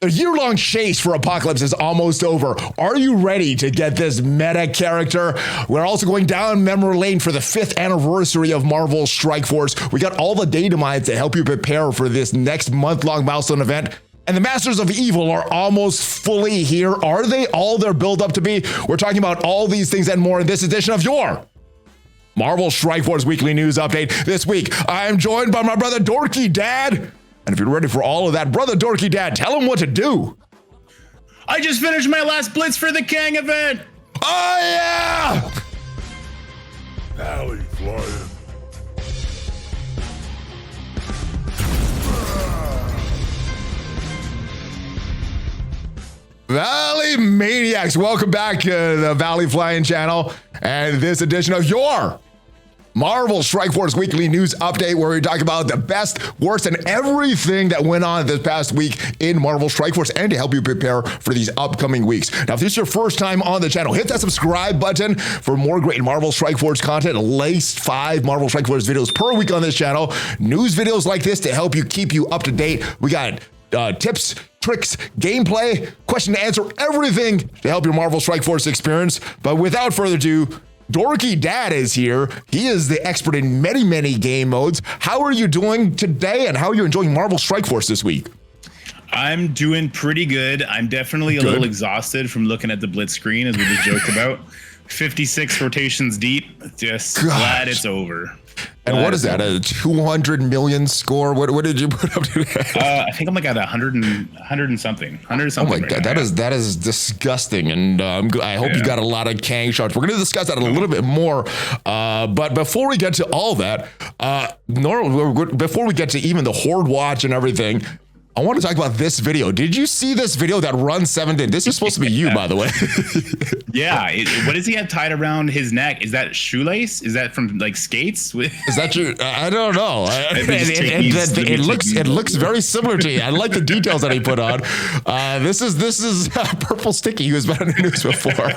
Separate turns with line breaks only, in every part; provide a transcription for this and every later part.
The year-long chase for Apocalypse is almost over. Are you ready to get this meta character? We're also going down memory lane for the 5th anniversary of Marvel Strike Force. We got all the Datamines to help you prepare for this next month-long milestone event. And the Masters of Evil are almost fully here. Are they all their build up to be? We're talking about all these things and more in this edition of your Marvel Strike Force Weekly News Update. This week, I am joined by my brother DorkyDad. And if you're ready for all of that, brother DorkyDad, tell him what to do.
I just finished my last Blitz for the Kang event.
Oh, yeah!
ValleyFlyin.
Valley Maniacs, welcome back to the ValleyFlyin channel and this edition of your Marvel Strike Force Weekly News Update, where we talk about the best, worst, and everything that went on this past week in Marvel Strike Force and to help you prepare for these upcoming weeks. Now, if this is your first time on the channel, hit that subscribe button for more great Marvel Strike Force content, at least 5 Marvel Strike Force videos per week on this channel. News videos like this to help you keep you up to date. We got tips, tricks, gameplay, question and answer, everything to help your Marvel Strike Force experience. But without further ado, DorkyDad is here. He is the expert in many, many game modes. How are you doing today, and how are you enjoying Marvel Strike Force this week?
I'm doing pretty good. I'm definitely a little exhausted from looking at the Blitz screen, as we just joked about. 56 rotations deep. Just glad it's over.
And what is that, a 200 million score? What did you put up today?
I think I'm like at 100 and something. Oh my
God, that is disgusting. And I hope you got a lot of Kang shots. We're going to discuss that a little bit more. But before we get to all that, before we get to even the Hoard watch and everything, I want to talk about this video. Did you see this video that RunSeven did? This is supposed to be you, by the way.
Yeah. What does he have tied around his neck? Is that shoelace? Is that from like skates?
Is that your? I don't know. It looks very similar to you. I like the details that he put on. This is Purple Sticky, who has been on the news before,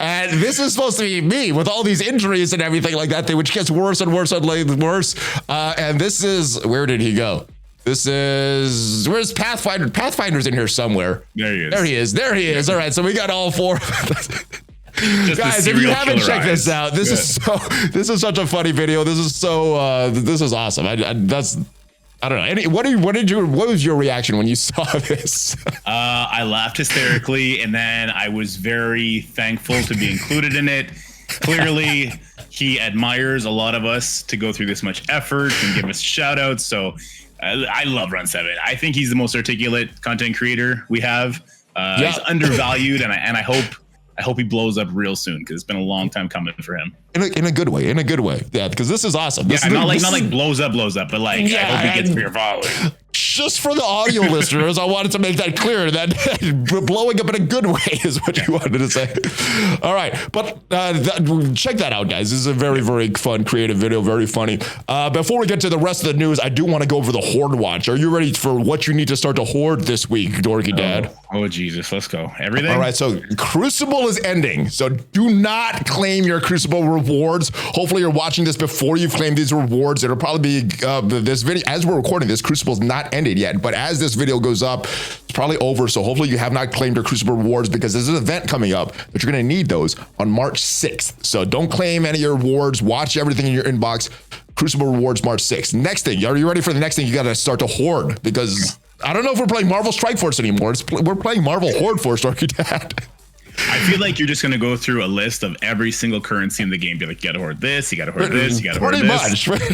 and this is supposed to be me with all these injuries and everything like that, which gets worse and worse and worse. And this is, where did he go? This is, where's Pathfinder? Pathfinder's in here somewhere.
There he is.
There he is. All right, so we got all 4. Guys, if you haven't checked this out, this is such a funny video. This is so this is awesome. I don't know. What was your reaction when you saw this?
I laughed hysterically, and then I was very thankful to be included in it. Clearly, he admires a lot of us to go through this much effort and give us shout outs. So I love RunSeven. I think he's the most articulate content creator we have. He's undervalued, and I hope he blows up real soon, because it's been a long time coming for him. In a good way. Yeah, because this is awesome. Not like blows up, but like, I hope he gets your following.
Just for the audio listeners, I wanted to make that clear, that blowing up in a good way is what you wanted to say. All right, but check that out, guys. This is a very, very fun, creative video, very funny. Before we get to the rest of the news, I do want to go over the Hoard watch. Are you ready for what you need to start to hoard this week, DorkyDad?
Oh, Jesus, let's go. Everything?
All right, so Crucible is ending, so do not claim your Crucible rewards. Hopefully you're watching this before you've claimed these rewards. It'll probably be this video, as we're recording this, Crucible's not ended yet, but as this video goes up, it's probably over. So hopefully you have not claimed your Crucible rewards, because there's an event coming up that you're going to need those on March 6th. So don't claim any of your rewards. Watch everything in your inbox. Crucible rewards March 6th. Next thing, are you ready for the next thing? You got to start to hoard, because I don't know if we're playing Marvel Strike Force anymore. We're playing Marvel Hoard Force, DorkyDad.
I feel like you're just going to go through a list of every single currency in the game. Be like, you got to hoard this, you got to hoard this, you got to hoard this. Pretty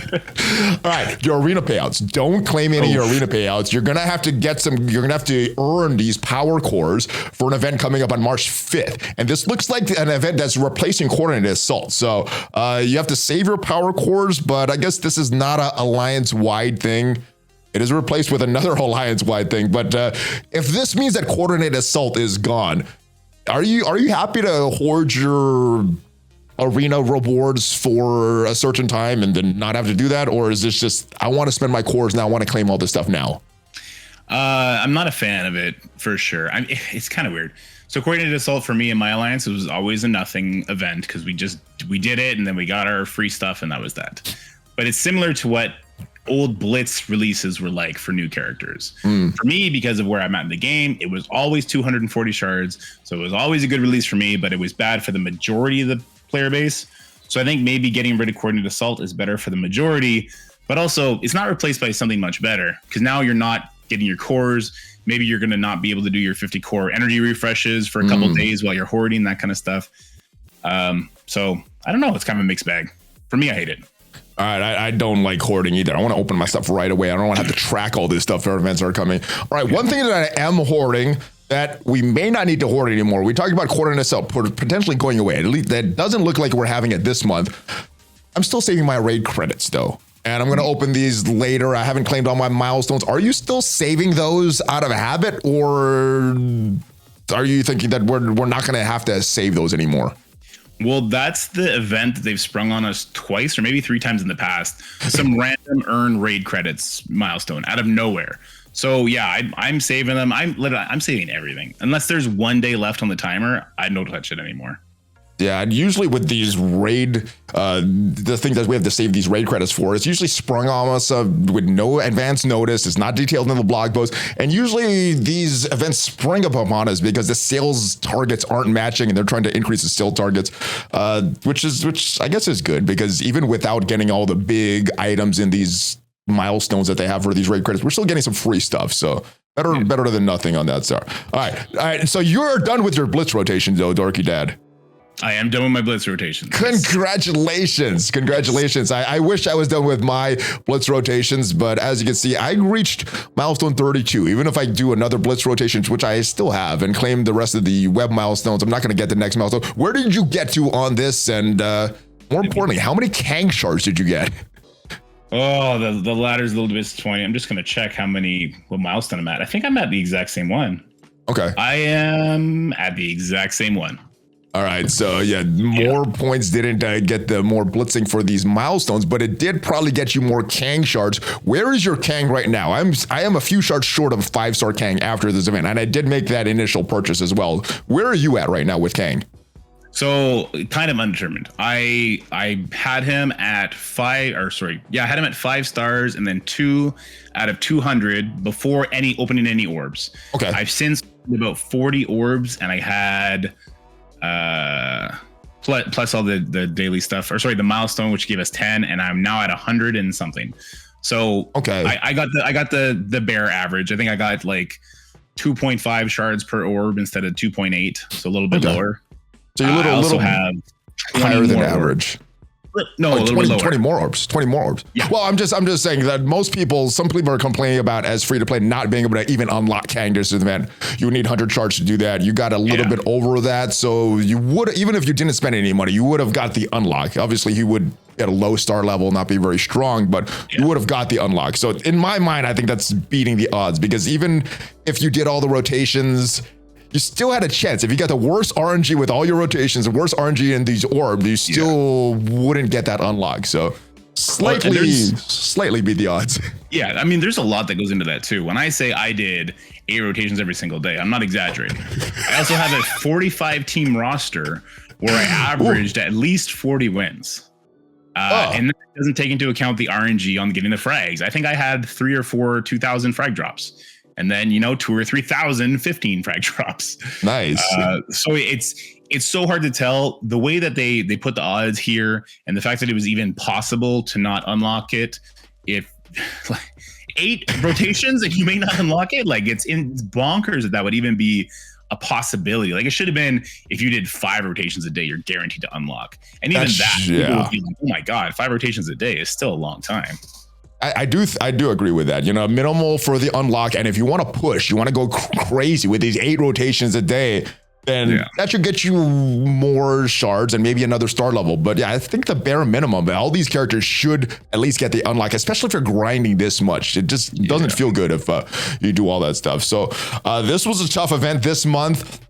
much. All right, your arena payouts. Don't claim any of your arena payouts. You're going to have to get some, you're going to have to earn these power cores for an event coming up on March 5th. And this looks like an event that's replacing Coordinated Assault. So you have to save your power cores, but I guess this is not an alliance-wide thing. It is replaced with another alliance-wide thing. But if this means that Coordinated Assault is gone, are you happy to hoard your arena rewards for a certain time and then not have to do that? Or is this just, I want to spend my cores now, I want to claim all this stuff now?
I'm not a fan of it, for sure. It's kind of weird. So Coordinated Assault for me and my alliance, it was always a nothing event, because we did it and then we got our free stuff and that was that. But it's similar to what old Blitz releases were like for new characters. For me, because of where I'm at in the game, it was always 240 shards. So it was always a good release for me, but it was bad for the majority of the player base. So I think maybe getting rid of Coordinated Assault is better for the majority, but also it's not replaced by something much better, because now you're not getting your cores. Maybe you're going to not be able to do your 50 core energy refreshes for a couple of days while you're hoarding, that kind of stuff. So I don't know. It's kind of a mixed bag. For me, I hate it.
All right, I don't like hoarding either. I want to open my stuff right away. I don't want to have to track all this stuff for events that are coming. All right, one thing that I am hoarding that we may not need to hoard anymore. We talked about Coordinated Assault potentially going away. At least that doesn't look like we're having it this month. I'm still saving my raid credits though. And I'm going to open these later. I haven't claimed all my milestones. Are you still saving those out of habit, or are you thinking that we're not going to have to save those anymore?
Well, that's the event that they've sprung on us twice or maybe 3 times in the past. Some random earn raid credits milestone out of nowhere. So yeah, I'm saving them. I'm saving everything. Unless there's 1 day left on the timer, I don't touch it anymore.
Yeah, and usually with these raid, the things that we have to save these raid credits for, it's usually sprung on us with no advance notice. It's not detailed in the blog post. And usually these events spring up upon us because the sales targets aren't matching and they're trying to increase the sale targets, which I guess is good, because even without getting all the big items in these milestones that they have for these raid credits, we're still getting some free stuff. So better than nothing on that side. All right. So you're done with your Blitz rotation though, DorkyDad.
I am done with my Blitz rotation.
Congratulations. I wish I was done with my Blitz rotations, but as you can see, I reached milestone 32. Even if I do another Blitz rotation, which I still have, and claim the rest of the web milestones, I'm not going to get the next milestone. Where did you get to on this? And more importantly, how many Kang shards did you get?
Oh, the ladder's a little bit disappointing. I'm just going to check what milestone I'm at. I think I'm at the exact same one.
Okay.
I am at the exact same one.
All right, so yeah, more points didn't get the more blitzing for these milestones, but it did probably get you more Kang shards. Where is your Kang right now? I am a few shards short of 5-star Kang after this event, and I did make that initial purchase as well. Where are you at right now with Kang?
So kind of undetermined. I had him at 5 stars and then 2 out of 200 before opening any orbs.
Okay.
I've since about 40 orbs, and I had plus all the daily stuff, the milestone, which gave us 10, and I'm now at 100 and something. So
okay,
I got the bare average. I think I got like 2.5 shards per orb instead of 2.8, so a little bit lower.
So you're a little
have
higher than average.
No,
20 more orbs. Yeah. Well, I'm just saying that some people are complaining about as free to play not being able to even unlock Kang this event. You would need 100 shards to do that. You got a little bit over that, so you would, even if you didn't spend any money, you would have got the unlock. Obviously, he would at a low star level not be very strong, but you would have got the unlock. So in my mind, I think that's beating the odds, because even if you did all the rotations, you still had a chance. If you got the worst RNG with all your rotations, the worst RNG in these orbs, you still wouldn't get that unlock. So slightly beat the odds.
Yeah, I mean, there's a lot that goes into that too. When I say I did 8 rotations every single day, I'm not exaggerating. I also have a 45 team roster where I averaged at least 40 wins. And that doesn't take into account the RNG on getting the frags. I think I had 3 or 4 2,000 frag drops. And then, 2 or 3,000 15 frag drops.
Nice.
So it's so hard to tell. The way that they put the odds here, and the fact that it was even possible to not unlock it, if 8 rotations and you may not unlock it, like it's bonkers that would even be a possibility. Like it should have been, if you did 5 rotations a day, you're guaranteed to unlock. And even people would be like, oh my God, 5 rotations a day is still a long time.
I do agree with that. Minimal for the unlock. And if you want to push, you want to go crazy with these 8 rotations a day, then that should get you more shards and maybe another star level. But yeah, I think the bare minimum, all these characters should at least get the unlock, especially if you're grinding this much. It just doesn't feel good if you do all that stuff. So this was a tough event this month.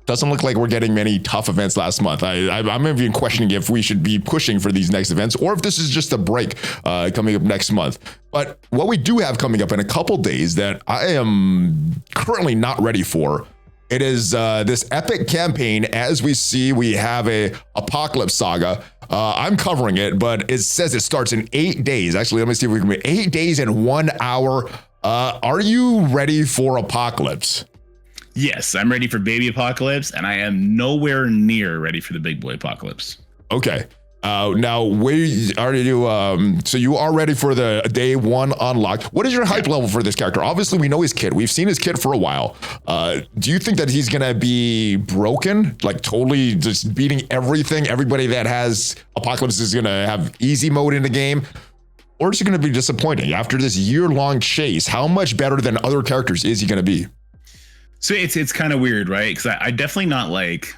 Doesn't look like we're getting many tough events last month. I'm even questioning if we should be pushing for these next events or if this is just a break coming up next month. But what we do have coming up in a couple days that I am currently not ready for It is this epic campaign. As we see, we have a Apocalypse Saga. I'm covering it, but it says it starts in 8 days. Actually, let me see if we can make 8 days and 1 hour. Are you ready for Apocalypse?
Yes, I'm ready for baby Apocalypse, and I am nowhere near ready for the big boy Apocalypse.
Okay. Now, we are you? So you are ready for the day 1 unlock. What is your hype level for this character? Obviously, we know his kit. We've seen his kit for a while. Do you think that he's gonna be broken, like totally just beating everything? Everybody that has Apocalypse is gonna have easy mode in the game, or is it gonna be disappointing after this year-long chase? How much better than other characters is he gonna be?
So it's kind of weird, right? Because I definitely not like.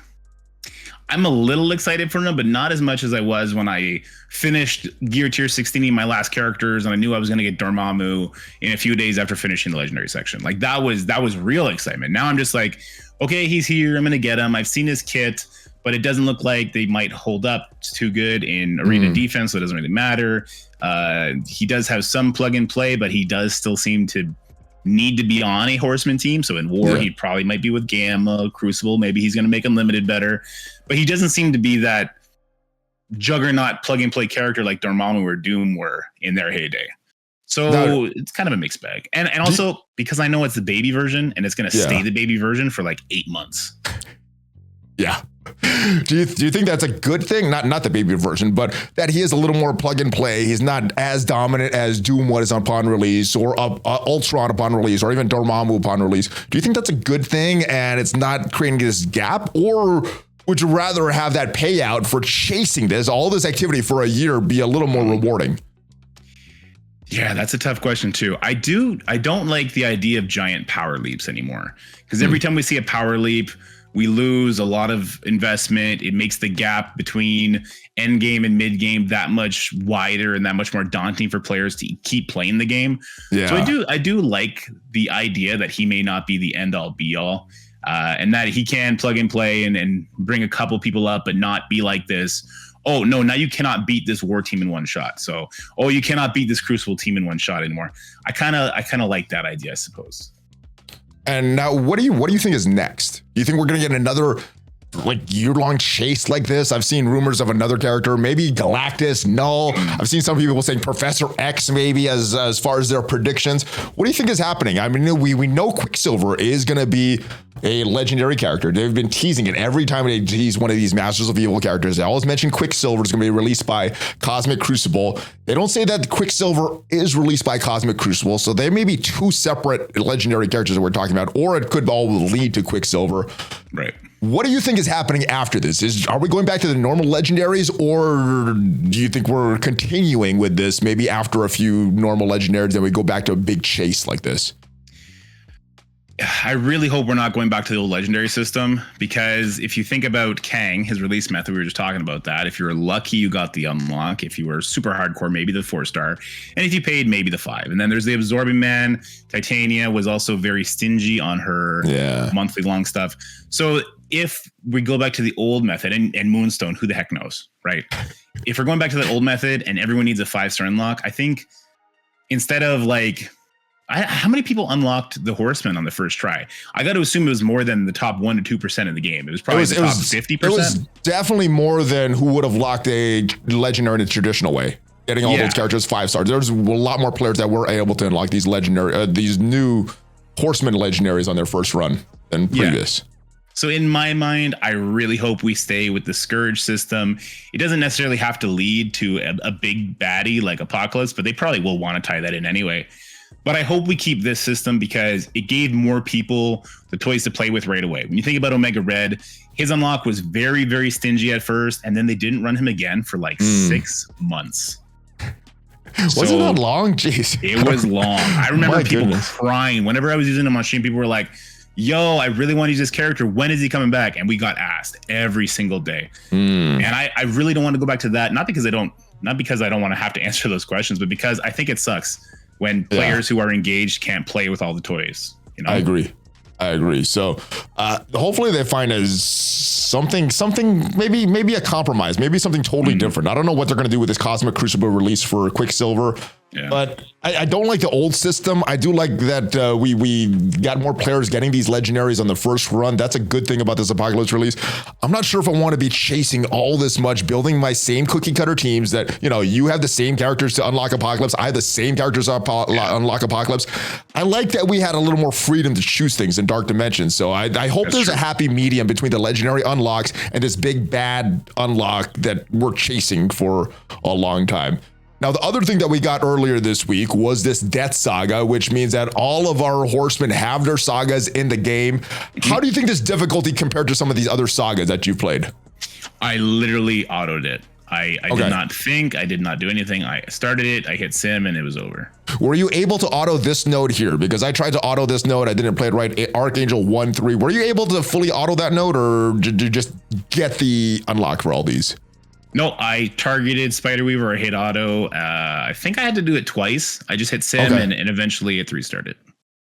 I'm a little excited for him, but not as much as I was when I finished Gear Tier 16, my last characters, and I knew I was going to get Dormammu in a few days after finishing the Legendary section. Like that was real excitement. Now I'm just like, okay, he's here. I'm going to get him. I've seen his kit, but it doesn't look like they might hold up. It's too good in arena defense, so it doesn't really matter. He does have some plug and play, but he does still seem to need to be on a horseman team. So in war, he probably might be with Gamma, Crucible. Maybe he's going to make Unlimited better, but he doesn't seem to be that juggernaut plug and play character like Dormammu or Doom were in their heyday. So it's kind of a mixed bag. And also because I know it's the baby version and it's going to stay the baby version for like 8 months. Yeah.
Do you think that's a good thing? Not the baby version, but that he is a little more plug and play. He's not as dominant as Doom was upon release, or Ultron upon release, or even Dormammu upon release. Do you think that's a good thing and it's not creating this gap? Or would you rather have that payout for chasing all this activity for a year be a little more rewarding?
Yeah, that's a tough question too. I don't like the idea of giant power leaps anymore, because every time we see a power leap, we lose a lot of investment. It makes the gap between end game and mid game that much wider and that much more daunting for players to keep playing the game. Yeah. So I do like the idea that he may not be the end all be all, and that he can plug and play and bring a couple people up, but not be like this. Oh no, now you cannot beat this war team in one shot. So, you cannot beat this Crucible team in one shot anymore. I kind of like that idea, I suppose.
And now, what do you think is next? Do you think we're gonna get another like year-long chase like this? I've seen rumors of another character, maybe Galactus, Null. I've seen some people saying Professor X maybe as far as their predictions. What do you think is happening? I mean, we know Quicksilver is gonna be a legendary character. They've been teasing it every time they tease one of these Masters of Evil characters. They always mention Quicksilver is going to be released by Cosmic Crucible. They don't say that Quicksilver is released by Cosmic Crucible, so there may be 2 separate legendary characters that we're talking about, or it could all lead to Quicksilver.
Right.
What do you think is happening after this? Are we going back to the normal legendaries, or do you think we're continuing with this maybe after a few normal legendaries, then we go back to a big chase like this?
I really hope we're not going back to the old legendary system, because if you think about Kang, his release method, we were just talking about that. If you were lucky, you got the unlock. If you were super hardcore, maybe the 4-star. And if you paid, maybe the 5. And then there's the Absorbing Man. Titania was also very stingy on her monthly long stuff. So if we go back to the old method, and Moonstone, who the heck knows, right? If we're going back to that old method and everyone needs a 5-star unlock, I think instead of like, how many people unlocked the Horseman on the first try? I got to assume it was more than the top 1 to 2% of the game. It was probably the top 50%. It was
definitely more than who would have locked a legendary in a traditional way, getting all those characters 5 stars. There's a lot more players that were able to unlock these legendary, these new Horseman legendaries on their first run than previous.
So in my mind, I really hope we stay with the Scourge system. It doesn't necessarily have to lead to a big baddie like Apocalypse, but they probably will want to tie that in anyway. But I hope we keep this system because it gave more people the toys to play with right away. When you think about Omega Red, his unlock was very, very stingy at first, and then they didn't run him again for like 6 months.
Wasn't that long? Jeez.
It was long. I remember people crying. Whenever I was using him on stream, people were like, yo, I really want to use this character. When is he coming back? And we got asked every single day. And I really don't want to go back to that. Not because I don't want to have to answer those questions, but because I think it sucks when players who are engaged can't play with all the toys. You know?
I agree. So hopefully they find something, maybe a compromise, maybe something totally different. I don't know what they're going to do with this Cosmic Crucible release for Quicksilver.
Yeah.
But I don't like the old system. I do like that we got more players getting these legendaries on the first run. That's a good thing about this Apocalypse release. I'm not sure if I want to be chasing all this much, building my same cookie cutter teams that, you have the same characters to unlock Apocalypse. I have the same characters to unlock Apocalypse. I like that we had a little more freedom to choose things in Dark Dimensions. So I hope there's a happy medium between the legendary unlocks and this big bad unlock that we're chasing for a long time. Now, the other thing that we got earlier this week was this Death Saga, which means that all of our horsemen have their sagas in the game. How do you think this difficulty compared to some of these other sagas that you've played?
I literally autoed it. I did not think, I did not do anything. I started it, I hit sim, and it was over.
Were you able to auto this node here? Because I tried to auto this node, I didn't play it right. Archangel 1-3. Were you able to fully auto that node, or did you just get the unlock for all these?
No, I targeted Spiderweaver, I hit auto. I think I had to do it twice. I just hit sim and eventually it restarted.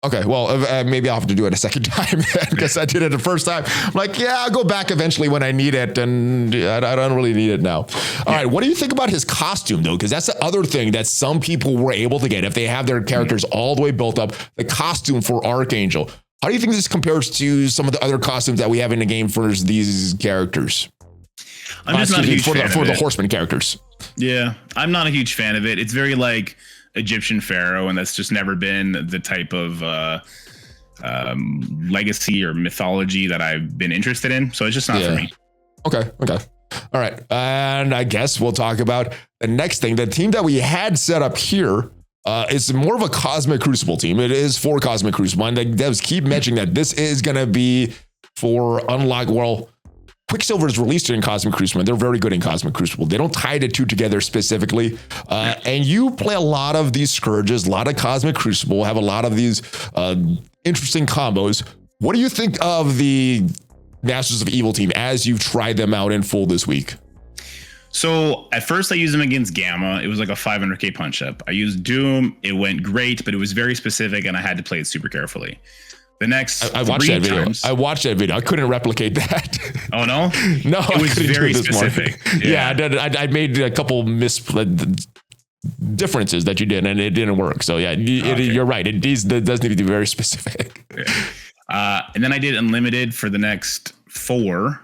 Okay, well, maybe I'll have to do it a second time because I did it the first time. I'm like, yeah, I'll go back eventually when I need it, and I don't really need it now. All right, what do you think about his costume, though? Because that's the other thing that some people were able to get if they have their characters all the way built up, the costume for Archangel. How do you think this compares to some of the other costumes that we have in the game for these characters?
I'm just not a huge fan
for the horseman characters.
Yeah, I'm not a huge fan of it. It's very like Egyptian pharaoh, and that's just never been the type of legacy or mythology that I've been interested in. So it's just not for me. Okay.
All right, and I guess we'll talk about the next thing. The team that we had set up here is more of a Cosmic Crucible team. It is for Cosmic Crucible, and the devs keep mentioning that this is going to be for unlock. Well, Quicksilver is released in Cosmic Crucible, and they're very good in Cosmic Crucible. They don't tie the two together specifically. And you play a lot of these Scourges, a lot of Cosmic Crucible, have a lot of these interesting combos. What do you think of the Masters of Evil team as you've tried them out in full this week?
So at first I used them against Gamma. It was like a 500k punch up. I used Doom. It went great, but it was very specific and I had to play it super carefully. The next
I watched that video. I watched that video. I couldn't replicate that.
Oh no?
No,
it was very specific.
Yeah, I made a couple differences that you did, and it didn't work. So yeah, you're right. It does need to be very specific.
And then I did unlimited for the next 4.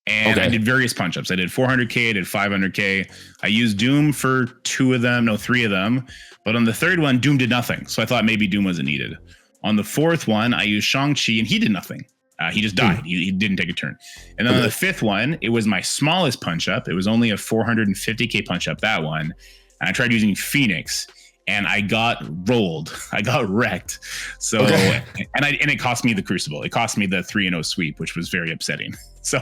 And I did various punch ups. I did 400k, I did 500k. I used Doom for 3 of them. But on the third one, Doom did nothing. So I thought maybe Doom wasn't needed. On the 4th one, I used Shang-Chi and he did nothing. He just died. He didn't take a turn. And then on the 5th one, it was my smallest punch up. It was only a 450k punch up, that one. And I tried using Phoenix and I got rolled. I got wrecked. So, and it cost me the Crucible. It cost me the 3-0 sweep, which was very upsetting. So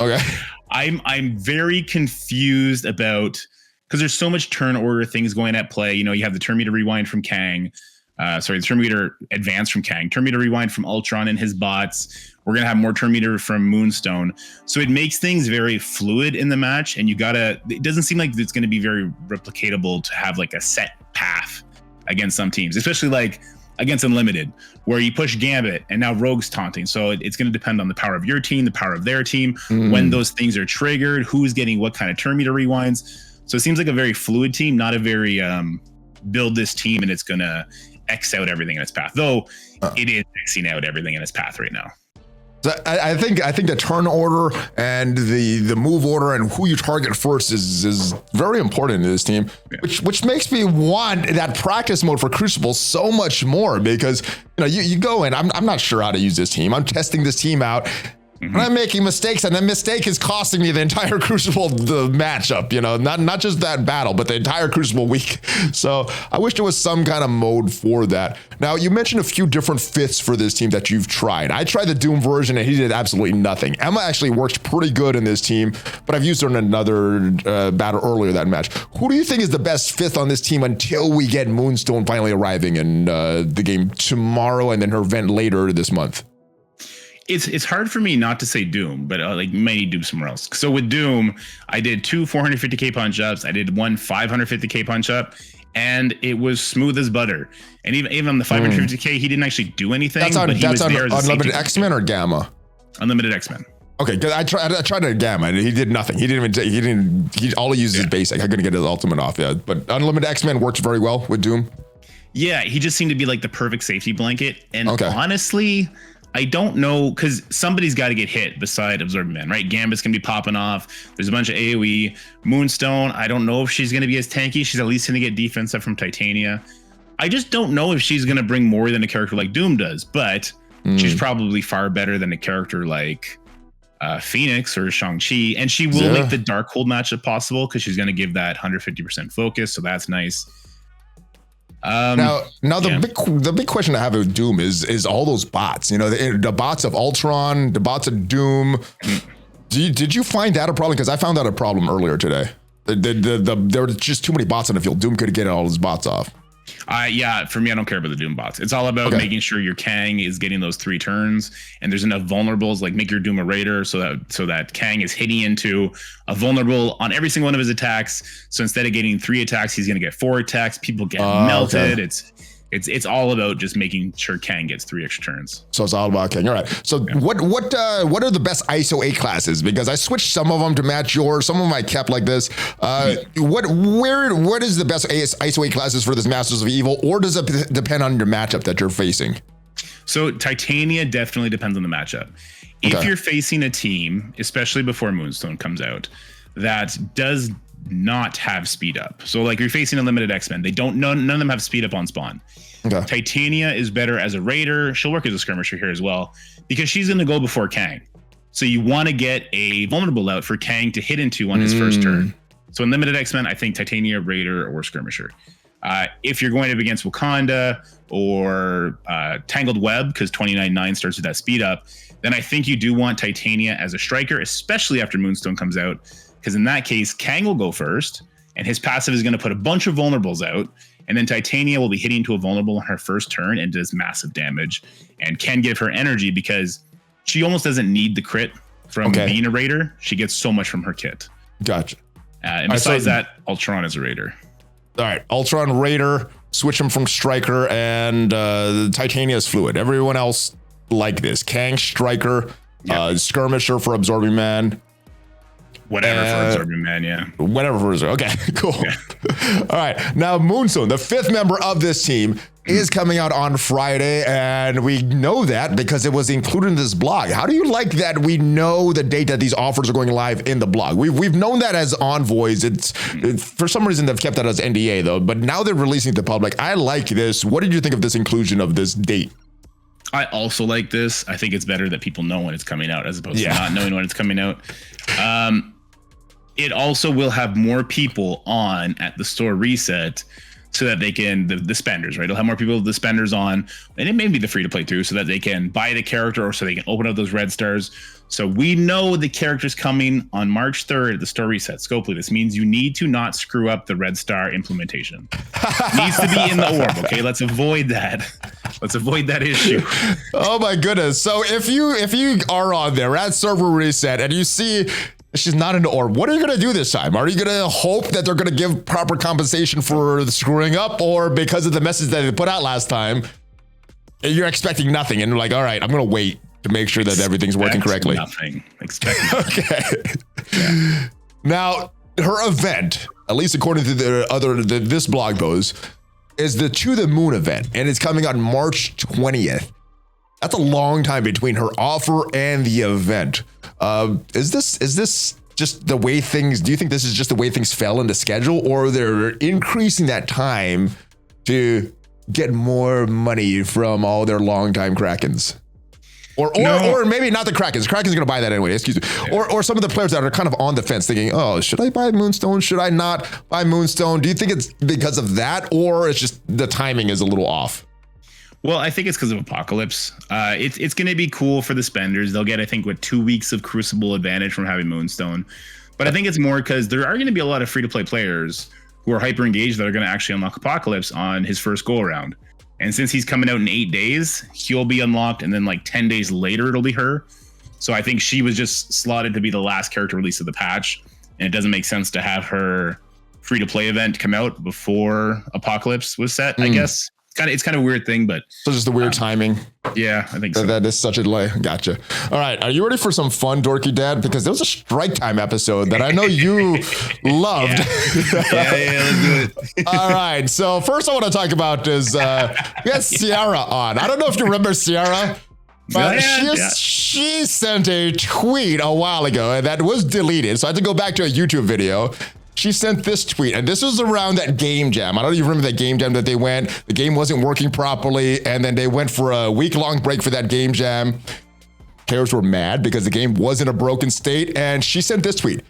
I'm very confused about, because there's so much turn order things going at play. You have the turn meter rewind from Kang. The turn meter advance from Kang, turn meter rewind from Ultron and his bots. We're going to have more turn meter from Moonstone. So it makes things very fluid in the match. And it doesn't seem like it's going to be very replicatable to have like a set path against some teams, especially like against Unlimited, where you push Gambit and now Rogue's taunting. So it's going to depend on the power of your team, the power of their team, when those things are triggered, who's getting what kind of turn meter rewinds. So it seems like a very fluid team, not a very build this team and it's going to X out everything in its path, though it is Xing out everything in its path right now.
So I think the turn order and the move order and who you target first is very important in this team, which makes me want that practice mode for Crucible so much more, because you go in, I'm not sure how to use this team. I'm testing this team out. And I'm making mistakes, and the mistake is costing me the entire Crucible matchup, not just that battle, but the entire Crucible week. So I wish there was some kind of mode for that. Now, you mentioned a few different fits for this team that you've tried. I tried the Doom version, and he did absolutely nothing. Emma actually worked pretty good in this team, but I've used her in another battle earlier that match. Who do you think is the best fifth on this team until we get Moonstone finally arriving in the game tomorrow and then her event later this month?
It's hard for me not to say Doom, but maybe Doom somewhere else. So with Doom, I did 2 450k punch ups. I did 1 550k punch up, and it was smooth as butter. And even on the 550k, he didn't actually do anything.
That's on Unlimited X-Men or Gamma?
Unlimited X-Men.
Okay, because I tried to Gamma and he did nothing. All he uses is basic. I couldn't get his ultimate off yet. But Unlimited X-Men works very well with Doom.
Yeah, he just seemed to be like the perfect safety blanket. And honestly, I don't know, because somebody's got to get hit beside Absorbing Man, right? Gambit's going to be popping off. There's a bunch of AoE. Moonstone, I don't know if she's going to be as tanky. She's at least going to get defense up from Titania. I just don't know if she's going to bring more than a character like Doom does, but she's probably far better than a character like Phoenix or Shang-Chi. And she will make the Darkhold matchup possible because she's going to give that 150% focus. So that's nice.
The big question I have with Doom is all those bots, you know, the bots of Ultron, the bots of Doom. Did you find that a problem? Because I found that a problem earlier today. There were just too many bots on the field. Doom could get all his bots off.
Yeah, for me, I don't care about the Doom bots. It's all about making sure your Kang is getting those 3 turns, and there's enough vulnerables. Like make your Doom a Raider so that Kang is hitting into a vulnerable on every single one of his attacks. So instead of getting 3 attacks, he's going to get 4 attacks. People get melted. Okay. It's all about just making sure Kang gets 3 extra turns.
So it's all about Kang. All right. So what are the best ISO 8 classes? Because I switched some of them to match yours. Some of them I kept like this. What is the best ISO 8 classes for this Masters of Evil, or does it depend on your matchup that you're facing?
So Titania definitely depends on the matchup. If you're facing a team, especially before Moonstone comes out, that does not have speed up. So like you're facing Unlimited X-Men, none of them have speed up on spawn. Titania is better as a Raider. She'll work as a skirmisher here as well because she's going to go before Kang. So you want to get a vulnerable out for Kang to hit into on his first turn. So Unlimited X-Men, I think Titania, Raider, or Skirmisher. If you're going up against Wakanda or Tangled Web, because 29.9 starts with that speed up, then I think you do want Titania as a striker, especially after Moonstone comes out. Because in that case, Kang will go first, and his passive is going to put a bunch of vulnerables out, and then Titania will be hitting to a vulnerable on her first turn and does massive damage, and can give her energy because she almost doesn't need the crit from being a Raider. She gets so much from her kit.
Gotcha.
And besides that, Ultron is a Raider.
All right, Ultron Raider, switch him from Striker, and Titania is fluid. Everyone else like this. Kang Striker, Skirmisher for Absorbing Man.
Whatever for Absorbing Man,
Whatever for Absorbing. Okay, cool. Yeah. All right, now Moonstone, the 5th member of this team, is coming out on Friday, and we know that because it was included in this blog. How do you like that we know the date that these offers are going live in the blog? We've known that as envoys. It's for some reason they've kept that as NDA though, but now they're releasing it to public. I like this. What did you think of this inclusion of this date?
I also like this. I think it's better that people know when it's coming out as opposed to not knowing when it's coming out. It also will have more people on at the store reset so that they can, the spenders, right? It'll have more people with the spenders on, and it may be the free to play too, so that they can buy the character or so they can open up those red stars. So we know the character's coming on March 3rd at the store reset. Scopely, this means you need to not screw up the red star implementation. It needs to be in the orb, okay? Let's avoid that. Let's avoid that issue.
Oh my goodness. So if you are on there at server reset and you see she's not in the orb, what are you going to do this time? Are you going to hope that they're going to give proper compensation for the screwing up, or because of the message that they put out last time, you're expecting nothing and you're like, all right, I'm going to wait to make sure that everything's working correctly?
Expect nothing.
Okay. Yeah. Now, her event, at least according to this blog post, is the To the Moon event, and it's coming on March 20th. That's a long time between her offer and the event. Is this just the way things, do you think this is just the way things fell into schedule, or they're increasing that time to get more money from all their longtime Krakens? Or maybe not the Krakens. Kraken's going to buy that anyway. Excuse me. Or some of the players that are kind of on the fence thinking, oh, should I buy Moonstone? Should I not buy Moonstone? Do you think it's because of that, or it's just the timing is a little off?
Well, I think it's because of Apocalypse. It's going to be cool for the spenders. They'll get, I think, 2 weeks of Crucible advantage from having Moonstone. But I think it's more because there are going to be a lot of free-to-play players who are hyper engaged that are going to actually unlock Apocalypse on his first go-around. And since he's coming out in 8 days, he'll be unlocked, and then 10 days later, it'll be her. So I think she was just slotted to be the last character release of the patch, and it doesn't make sense to have her free-to-play event come out before Apocalypse was set, I guess. It's kind of a weird thing, but
so just the weird timing.
Yeah, I think so.
That is such a delay. Gotcha. All right. Are you ready for some fun, Dorky Dad? Because there was a Strike Time episode that I know you loved.
Yeah, let's do it.
All right. So first I want to talk about is we had Sierra on. I don't know if you remember Sierra, but she sent a tweet a while ago that was deleted. So I had to go back to a YouTube video. She sent this tweet, and this was around that game jam. I don't even remember that game jam that they went. The game wasn't working properly, and then they went for a week-long break for that game jam. Players were mad because the game was in a broken state, and she sent this tweet.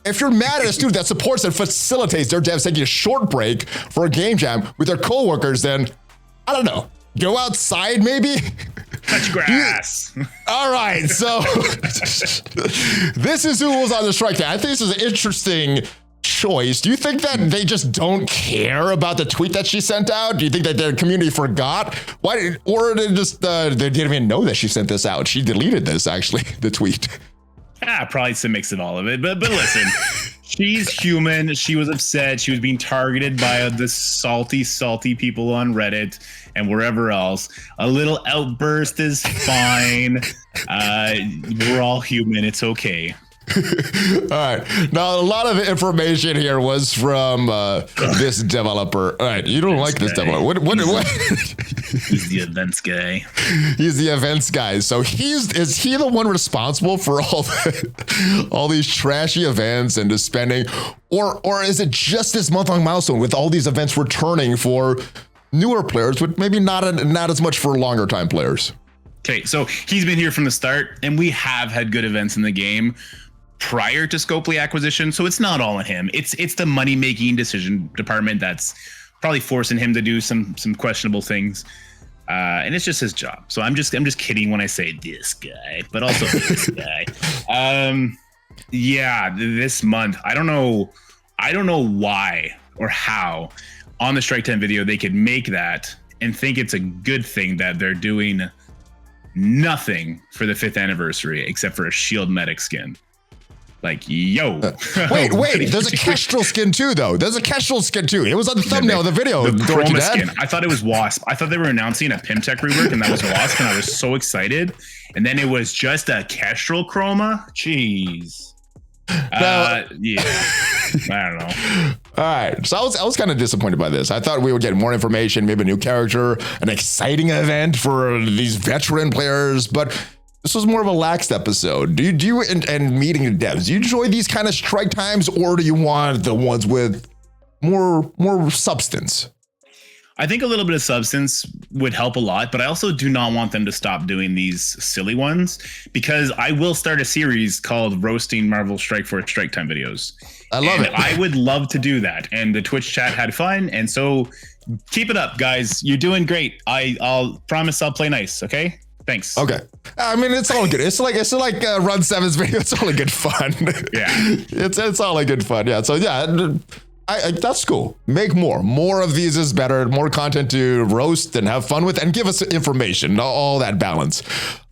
If you're mad at a student that supports and facilitates their devs taking a short break for a game jam with their coworkers, then, I don't know, go outside maybe?
Touch grass.
All right, so this is who was on the strike team. I think this is an interesting choice. Do you think that they just don't care about the tweet that she sent out? Do you think that their community forgot? Why? Or they just they didn't even know that she sent this out? She deleted this, actually, the tweet.
Probably it's a mix of all of it. But listen, she's human. She was upset. She was being targeted by the salty people on Reddit and wherever else. A little outburst is fine. We're all human. It's okay.
All right. Now, a lot of the information here was from this developer. All right. You don't like this developer. What?
He's the events guy.
He's the events guy. So is he the one responsible for all these trashy events and the spending? Or is it just this month-long milestone with all these events returning for newer players, but maybe not as much for longer time players?
Okay, so he's been here from the start, and we have had good events in the game prior to Scopely acquisition, so it's not all on him. It's the money-making decision department that's probably forcing him to do some questionable things, and it's just his job. So I'm just kidding when I say this guy, but also this guy. Yeah, this month I don't know why or how on the Strike 10 video they could make that and think it's a good thing that they're doing nothing for the 5th anniversary except for a shield medic skin. Like, yo.
Wait, there's a Kestrel skin too, though. There's a Kestrel skin too. It was on the thumbnail of the video.
The Chroma skin. I thought it was Wasp. I thought they were announcing a Pimtech rework and that was Wasp, and I was so excited. And then it was just a Kestrel Chroma. Jeez. Yeah. I don't know.
All right. So I was kind of disappointed by this. I thought we would get more information, maybe a new character, an exciting event for these veteran players, but this was more of a laxed episode. Do you and meeting the devs, do you enjoy these kind of strike times, or do you want the ones with more substance?
I think a little bit of substance would help a lot, but I also do not want them to stop doing these silly ones, because I will start a series called Roasting Marvel Strike Force Strike Time videos.
I love it.
I would love to do that. And the Twitch chat had fun. And so keep it up, guys. You're doing great. I'll promise I'll play nice. Okay. Thanks.
Okay. I mean, it's all good. It's like RunSeven's video. It's all a good fun.
Yeah.
It's all a good fun. Yeah. So yeah, I that's cool. Make more of these is better. More content to roast and have fun with, and give us information. All that balance.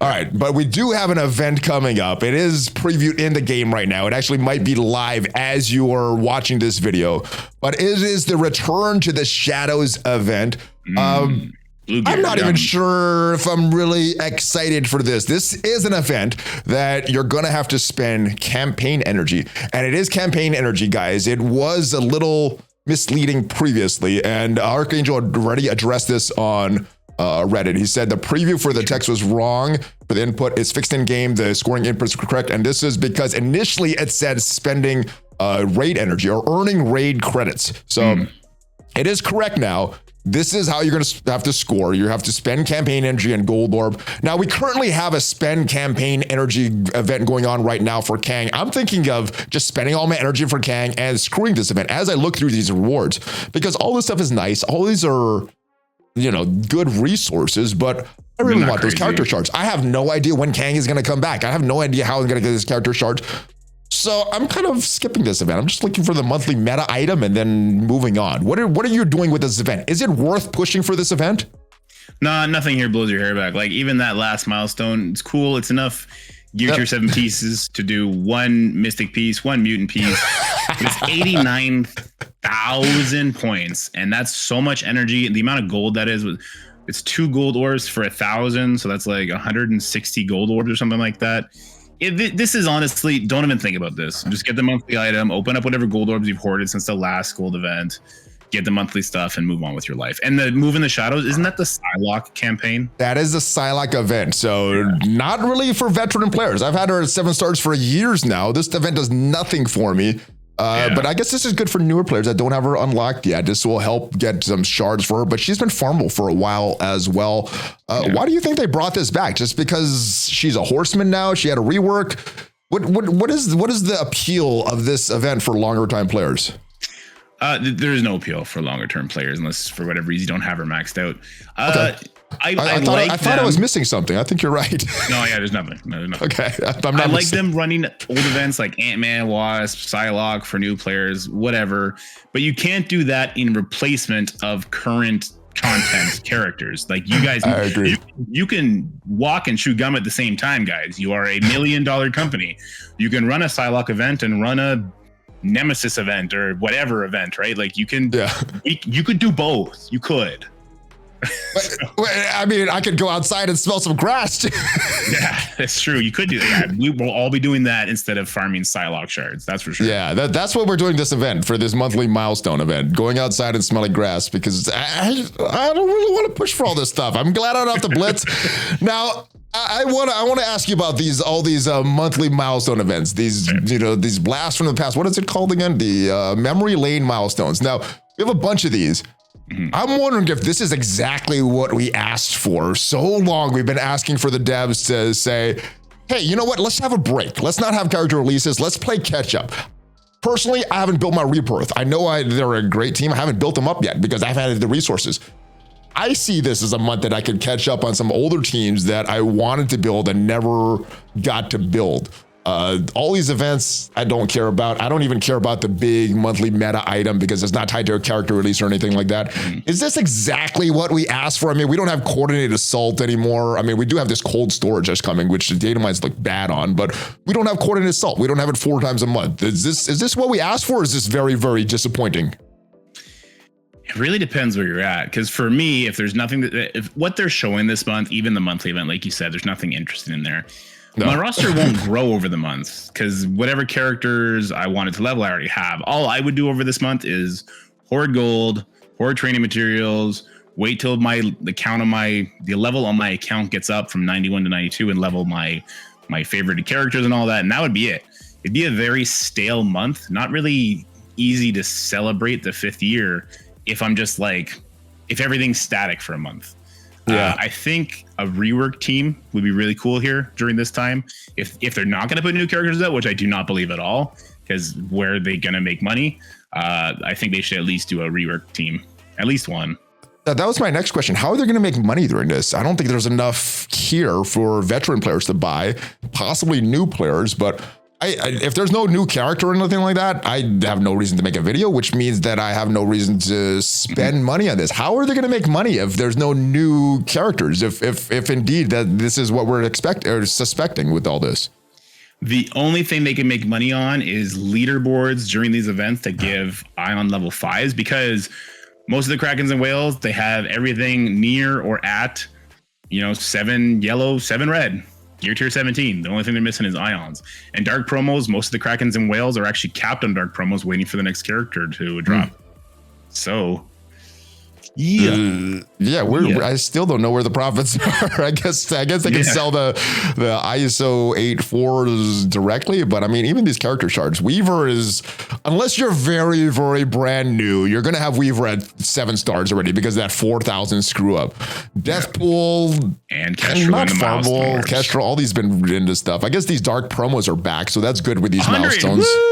All right, but we do have an event coming up. It is previewed in the game right now. It actually might be live as you are watching this video, but it is the Return to the Shadows event. I'm not even sure if I'm really excited for this. This is an event that you're going to have to spend campaign energy. And it is campaign energy, guys. It was a little misleading previously. And Archangel already addressed this on Reddit. He said the preview for the text was wrong, but the input is fixed in game. The scoring inputs were correct. And this is because initially it said spending raid energy or earning raid credits. So it is correct now. This is how you're going to have to score. You have to spend campaign energy and gold orb. Now, we currently have a spend campaign energy event going on right now for Kang. I'm thinking of just spending all my energy for Kang and screwing this event as I look through these rewards, because all this stuff is nice. All these are, good resources, but I really want those character shards. I have no idea when Kang is going to come back. I have no idea how I'm going to get this character shards. So I'm kind of skipping this event. I'm just looking for the monthly meta item and then moving on. What are you doing with this event? Is it worth pushing for this event?
Nah, nothing here blows your hair back. Like, even that last milestone, it's cool. It's enough gear tier 7 pieces to do one mystic piece, one mutant piece, It's 89,000 points, and that's so much energy. And the amount of gold that is, it's 2 gold orbs for 1,000, so that's like 160 gold orbs or something like that. This is honestly, don't even think about this. Just get the monthly item, open up whatever gold orbs you've hoarded since the last gold event, get the monthly stuff, and move on with your life. And the Move in the Shadows, isn't that the Psylocke campaign?
That is the Psylocke event. So not really for veteran players. I've had her at 7 stars for years now. This event does nothing for me. But I guess this is good for newer players that don't have her unlocked yet. This will help get some shards for her, but she's been farmable for a while as well. Why do you think they brought this back? Just because she's a horseman now? She had a rework? What is the appeal of this event for longer time players?
There is no appeal for longer term players unless for whatever reason you don't have her maxed out.
Okay. I thought I was missing something. I think you're right.
No, yeah, there's nothing. No, there's nothing.
Okay.
I like them running old events like Ant-Man, Wasp, Psylocke for new players, whatever. But you can't do that in replacement of current content characters. Like you guys,
I agree.
You can walk and chew gum at the same time, guys. You are $1 million company. You can run a Psylocke event and run a Nemesis event or whatever event, right? Like you can, you could do both. You could.
I mean, I could go outside and smell some grass.
Yeah, that's true. You could do that. Yeah, we will all be doing that instead of farming Psylocke shards. That's for sure.
Yeah, that's what we're doing this event for this monthly milestone event. Going outside and smelling grass because I don't really want to push for all this stuff. I'm glad I don't have to blitz. Now, I want to ask you about all these monthly milestone events. These these blasts from the past. What is it called again? The memory lane milestones. Now we have a bunch of these. I'm wondering if this is exactly what we asked for. So long we've been asking for the devs to say, hey, you know what? Let's have a break. Let's not have character releases. Let's play catch up. Personally, I haven't built my Rebirth. I know they're a great team. I haven't built them up yet because I haven't had the resources. I see this as a month that I could catch up on some older teams that I wanted to build and never got to build. All these events I don't care about. I don't even care about the big monthly meta item because it's not tied to a character release or anything like that. Is this exactly what we asked for? I mean, we don't have coordinated assault anymore. I mean, we do have this cold storage that's coming, which the Datamines look bad on, but we don't have coordinated assault. We don't have it 4 times a month. Is this what we asked for? Or is this very, very disappointing?
It really depends where you're at. Because for me, if there's nothing if what they're showing this month, even the monthly event, like you said, there's nothing interesting in there. No. My roster won't grow over the months because whatever characters I wanted to level, I already have. All I would do over this month is hoard gold, hoard training materials, wait till the level on my account gets up from 91 to 92 and level my favorite characters and all that. And that would be it. It'd be a very stale month, not really easy to celebrate the 5th year if I'm just like, if everything's static for a month. Yeah, I think a rework team would be really cool here during this time. If they're not going to put new characters out, which I do not believe at all, because where are they going to make money? I think they should at least do a rework team, at least one.
That was my next question. How are they going to make money during this? I don't think there's enough here for veteran players to buy, possibly new players, but if there's no new character or anything like that, I have no reason to make a video, which means that I have no reason to spend money on this. How are they going to make money if there's no new characters? If indeed that this is what we're suspecting with all this?
The only thing they can make money on is leaderboards during these events that give Ion level 5s, because most of the Krakens and Whales, they have everything near or at, 7 yellow, 7 red. Gear tier 17. The only thing they're missing is ions. And dark promos, most of the Krakens and Whales are actually capped on dark promos waiting for the next character to drop. So, I still don't know where the profits are. I guess they can sell the ISO 8.4s directly, but I mean, even these character shards, Weaver is, unless you're very, very brand new, you're going to have Weaver at 7 stars already because of that 4,000 screw up. Deathpool and Kestrel and the
Kestrel, all these been into stuff. I guess these dark promos are back, so that's good with these milestones.
Woo!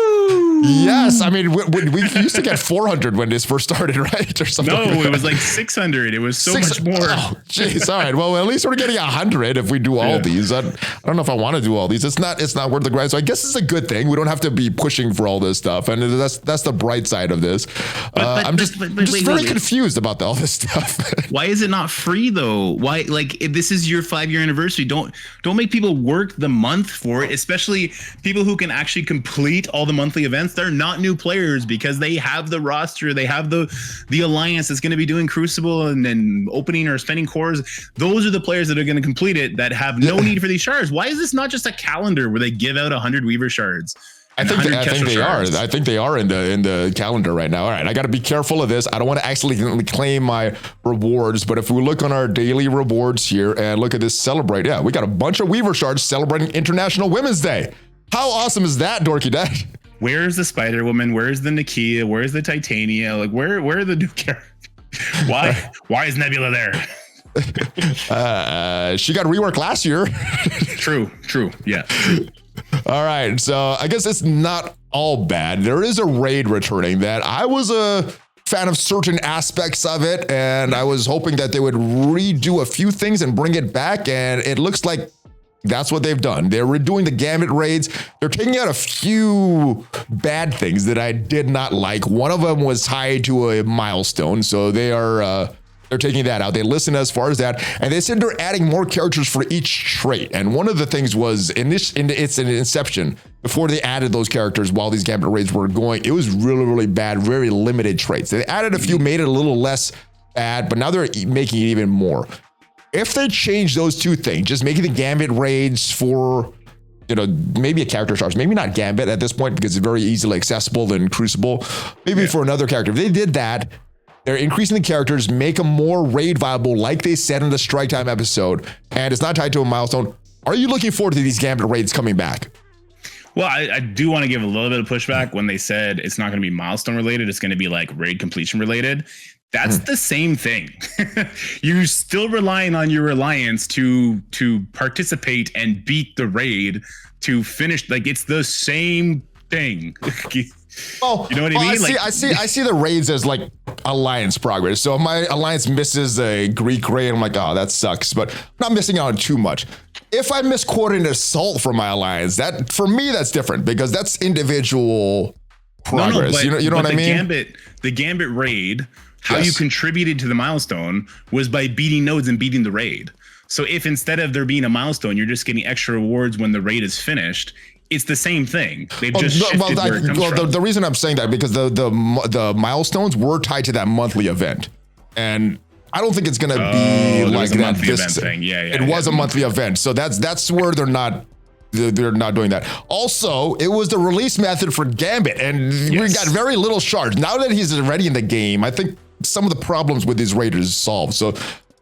Yes, I mean, we used to get 400 when this first started, right? Or something.
No, it was like 600. It was so much more.
Oh, jeez. All right. Well, at least we're getting 100 if we do all these. I don't know if I want to do all these. It's not worth the grind. So I guess it's a good thing. We don't have to be pushing for all this stuff, and that's the bright side of this. I'm just very confused about all this stuff.
Why is it not free though? Why, like, if this is your 5-year anniversary, don't make people work the month for it, especially people who can actually complete all the monthly events. since they're not new players, because they have the roster, they have the alliance that's going to be doing Crucible and then opening or spending cores. Those are the players that are going to complete it that have no need for these shards. Why is this not just a calendar where they give out 100 Weaver shards?
I think they are. I think they are in the calendar right now. All right, I got to be careful of this. I don't want to accidentally claim my rewards, but if we look on our daily rewards here and look at this celebrate, yeah, we got a bunch of Weaver shards celebrating International Women's Day. How awesome is that, DorkyDad?
Where's the Spider Woman? Where's the Nakia? Where's the Titania? Like, where are the new characters? Why is Nebula there?
She got reworked last year.
True. Yeah. True.
All right, so I guess it's not all bad. There is a raid returning that I was a fan of certain aspects of it, and I was hoping that they would redo a few things and bring it back, and it looks like that's what they've done. They're redoing the Gambit Raids. They're taking out a few bad things that I did not like. One of them was tied to a milestone, so they're taking that out. They listened as far as that, and they said they're adding more characters for each trait. And one of the things was in its inception, before they added those characters while these Gambit Raids were going, it was really, really bad, very limited traits. They added a few, made it a little less bad, but now they're making it even more. If they change those two things, just making the Gambit Raids for, maybe a character charge, maybe not Gambit at this point because it's very easily accessible in Crucible, maybe for another character. If they did that, they're increasing the characters, make them more raid viable, like they said in the Strike Time episode, and it's not tied to a milestone. Are you looking forward to these Gambit Raids coming back?
Well, I do want to give a little bit of pushback when they said it's not going to be milestone related. It's going to be like raid completion related. That's the same thing. You're still relying on your alliance to participate and beat the raid to finish. Like, it's the same thing.
Oh,
you know what I mean?
I see the raids as like alliance progress. So if my alliance misses a Greek raid, I'm like, oh, that sucks. But I'm not missing out on too much. If I misquote an assault from my alliance, that for me that's different because that's individual progress.
No,
you know what I mean?
The Gambit raid, how you contributed to the milestone was by beating nodes and beating the raid. So if instead of there being a milestone, you're just getting extra rewards when the raid is finished, it's the same thing. They've just shifted where it comes from.
The reason I'm saying that because the milestones were tied to that monthly event, and I don't think it's gonna be like that.
Event thing.
It was a monthly event, so that's where they're not doing that. Also, it was the release method for Gambit, and we got very little shards. Now that he's already in the game, I think some of the problems with these raiders is solved. So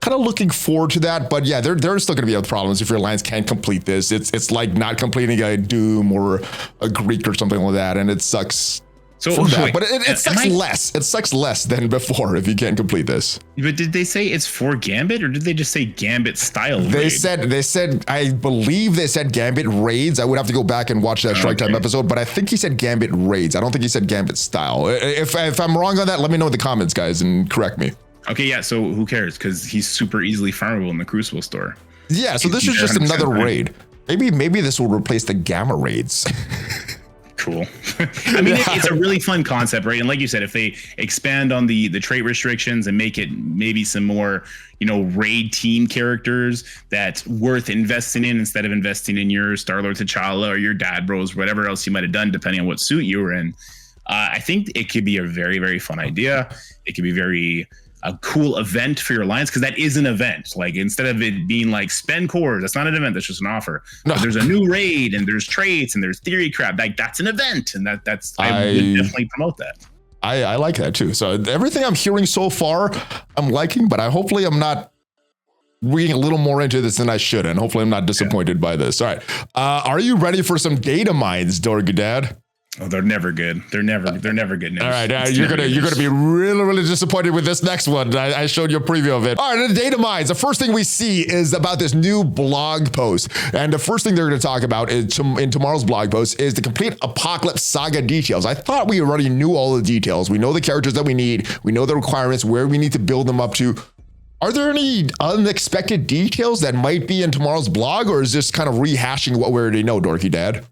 kind of looking forward to that, but yeah, there's still going to be other problems if your alliance can't complete this. It's like not completing a Doom or a Greek or something like that, and it sucks. So but it sucks less. It sucks less than before if you can't complete this.
But did they say it's for Gambit, or did they just say Gambit style?
They said I believe they said Gambit Raids. I would have to go back and watch that Strike Time episode, but I think he said Gambit Raids. I don't think he said Gambit style. If I'm wrong on that, let me know in the comments, guys, and correct me.
Okay, yeah, so who cares? Because he's super easily farmable in the Crucible store.
Yeah, so this is just another raid. Maybe this will replace the Gamma Raids.
Cool. I mean, it's a really fun concept, right? And like you said, if they expand on the trait restrictions and make it maybe some more, raid team characters that's worth investing in instead of investing in your Star-Lord T'Challa or your Dad Bros, whatever else you might have done, depending on what suit you were in. I think it could be a very, very fun idea. It could be a cool event for your alliance, because that is an event. Like, instead of it being like spend cores, that's not an event, that's just an offer. No. But there's a new raid and there's traits and there's theory crap. Like, that's an event, and that's I would definitely promote that.
I like that too. So everything I'm hearing so far, I'm liking, but hopefully I'm not reading a little more into this than I should, and hopefully I'm not disappointed by this. All right, are you ready for some Datamines, DorkyDad?
Oh, they're never good. They're never good news.
All right, you're gonna be really, really disappointed with this next one. I showed you a preview of it. All right, the Datamines. The first thing we see is about this new blog post, and the first thing they're going to talk about is in tomorrow's blog post is the complete Apocalypse Saga details. I thought we already knew all the details. We know the characters that we need. We know the requirements, where we need to build them up to. Are there any unexpected details that might be in tomorrow's blog, or is this kind of rehashing what we already know, DorkyDad?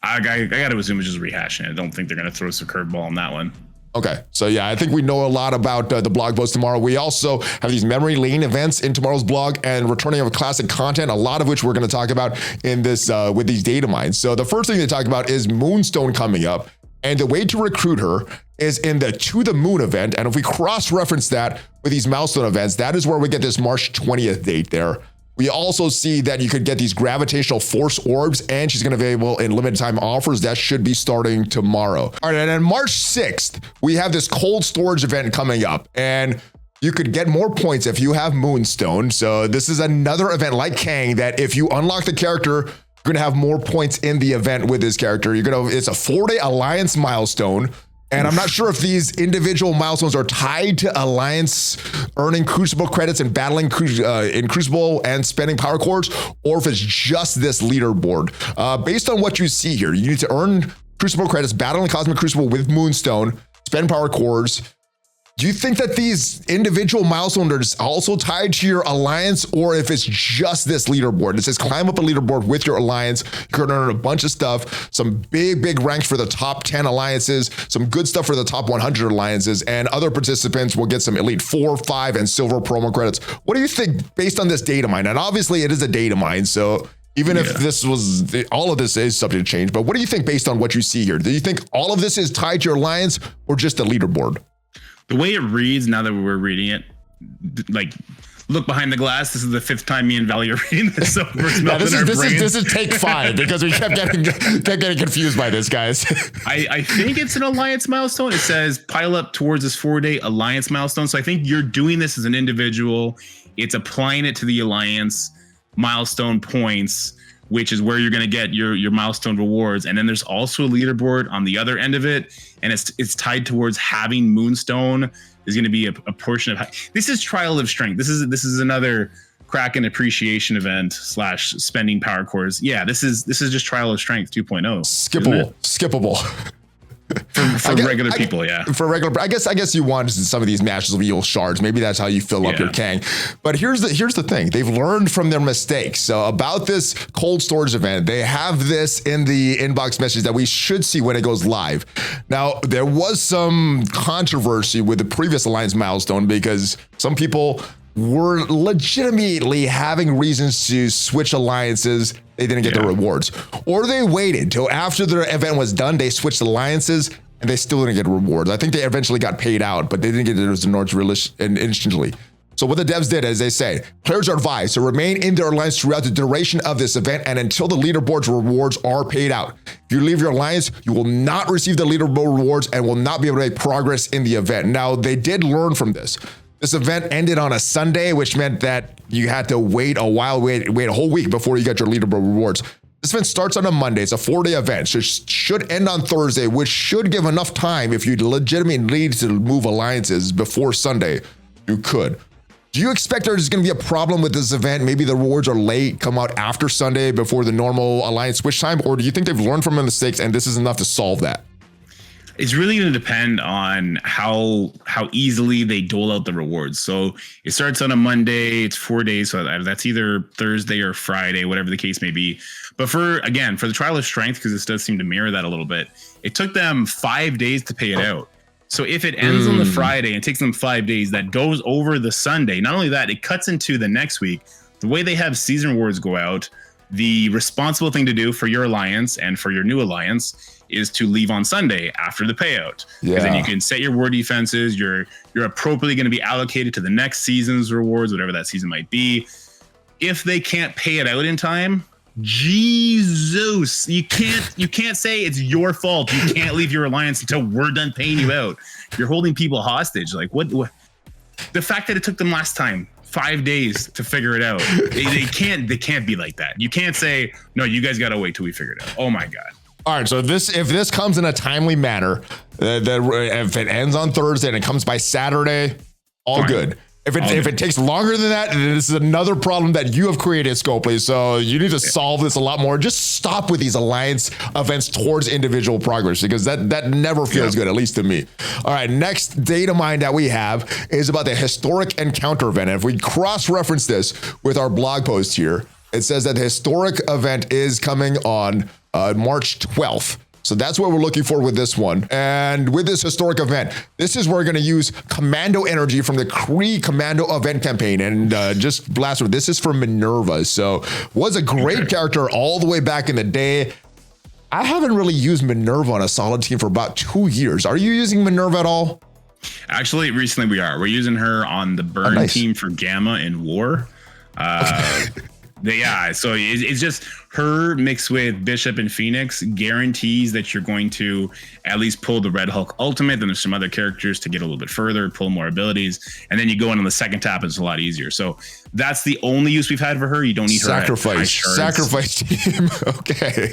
I got to assume it's just rehashing it. I don't think they're going to throw us a curveball on that one.
Okay, so yeah, I think we know a lot about the blog post tomorrow. We also have these memory lane events in tomorrow's blog and returning of classic content, a lot of which we're going to talk about in this with these Datamines. So the first thing they talk about is Moonstone coming up. And the way to recruit her is in the To the Moon event. And if we cross-reference that with these milestone events, that is where we get this March 20th date there. We also see that you could get these gravitational force orbs, and she's going to be available in limited time offers. That should be starting tomorrow. All right, and then March 6th, we have this cold storage event coming up, and you could get more points if you have Moonstone. So this is another event like Kang that if you unlock the character, you're going to have more points in the event with this character. It's a 4-day Alliance milestone. And I'm not sure if these individual milestones are tied to Alliance earning Crucible credits and battling in Crucible and spending power cores, or if it's just this leaderboard. Based on what you see here, you need to earn Crucible credits, battling Cosmic Crucible with Moonstone, spend power cores. Do you think that these individual milestones are also tied to your Alliance, or if it's just this leaderboard? It says climb up a leaderboard with your Alliance. You can earn a bunch of stuff, some big ranks for the top 10 Alliances, some good stuff for the top 100 Alliances, and other participants will get some Elite 4, 5, and Silver promo credits. What do you think based on this data mine? And obviously it is a data mine, so even if this was, all of this is subject to change, but what do you think based on what you see here? Do you think all of this is tied to your Alliance or just the leaderboard?
The way it reads, now that we're reading it, like, look behind the glass. This is the 5th time me and Valley are reading this. So
this is take 5 because we kept getting confused by this, guys.
I think it's an Alliance milestone. It says pile up towards this 4-day Alliance milestone. So I think you're doing this as an individual. It's applying it to the Alliance milestone points, which is where you're going to get your milestone rewards. And then there's also a leaderboard on the other end of it. And it's tied towards having Moonstone is going to be a portion of this is Trial of Strength. This is another Kraken appreciation event / spending power cores. Yeah, this is just Trial of Strength 2.0.
Skippable.
For regular people, yeah.
For regular, I guess you want some of these matches with Eel shards. Maybe that's how you fill up your Kang. But here's the thing: they've learned from their mistakes. So about this cold storage event, they have this in the inbox message that we should see when it goes live. Now there was some controversy with the previous Alliance milestone because some people were legitimately having reasons to switch Alliances. They didn't get the rewards, or they waited till after the event was done. They switched Alliances and they still didn't get rewards. I think they eventually got paid out, but they didn't get those rewards instantly. So what the devs did is they say, players are advised to remain in their Alliance throughout the duration of this event and until the leaderboard's rewards are paid out. If you leave your Alliance, you will not receive the leaderboard rewards and will not be able to make progress in the event. Now, they did learn from this. This event ended on a Sunday, which meant that you had to wait a while, wait a whole week before you got your leaderboard rewards. This event starts on a Monday. It's a 4-day event, so it should end on Thursday, which should give enough time if you legitimately need to move Alliances before Sunday, you could. Do you expect there's going to be a problem with this event? Maybe the rewards are late, come out after Sunday before the normal Alliance switch time, or do you think they've learned from their mistakes and this is enough to solve that?
It's really going to depend on how easily they dole out the rewards. So it starts on a Monday, it's 4 days. So that's either Thursday or Friday, whatever the case may be. But for the Trial of Strength, because this does seem to mirror that a little bit, it took them 5 days to pay it out. So if it ends on the Friday and takes them 5 days, that goes over the Sunday. Not only that, it cuts into the next week. The way they have season rewards go out, the responsible thing to do for your Alliance and for your new Alliance is to leave on Sunday after the payout. Because then you can set your war defenses. You're appropriately going to be allocated to the next season's rewards, whatever that season might be. If they can't pay it out in time, Jesus, you can't say it's your fault. You can't leave your Alliance until we're done paying you out. You're holding people hostage. Like what the fact that it took them last time 5 days to figure it out. They can't be like that. You can't say, no, you guys got to wait till we figure it out. Oh my God.
All right, so if this comes in a timely manner, if it ends on Thursday and it comes by Saturday, all good. If it takes longer than that, then this is another problem that you have created, Scopely. So you need to solve this a lot more. Just stop with these Alliance events towards individual progress because that never feels good, at least to me. All right, next data mine that we have is about the historic encounter event. And if we cross-reference this with our blog post here, it says that the historic event is coming on March 12th. So that's what we're looking for with this one. And with this historic event, this is where we're going to use Commando energy from the Kree Commando event campaign. And just blast with this is for Minerva. So was a great character all the way back in the day. I haven't really used Minerva on a solid team for about 2 years. Are you using Minerva at all?
Actually, recently we are. We're using her on the burn team for Gamma in War. Yeah, so it's just her mixed with Bishop and Phoenix guarantees that you're going to at least pull the Red Hulk ultimate. Then there's some other characters to get a little bit further, pull more abilities, and then you go in on the second tap. It's a lot easier. So that's the only use we've had for her. You don't need
sacrifice team. Okay.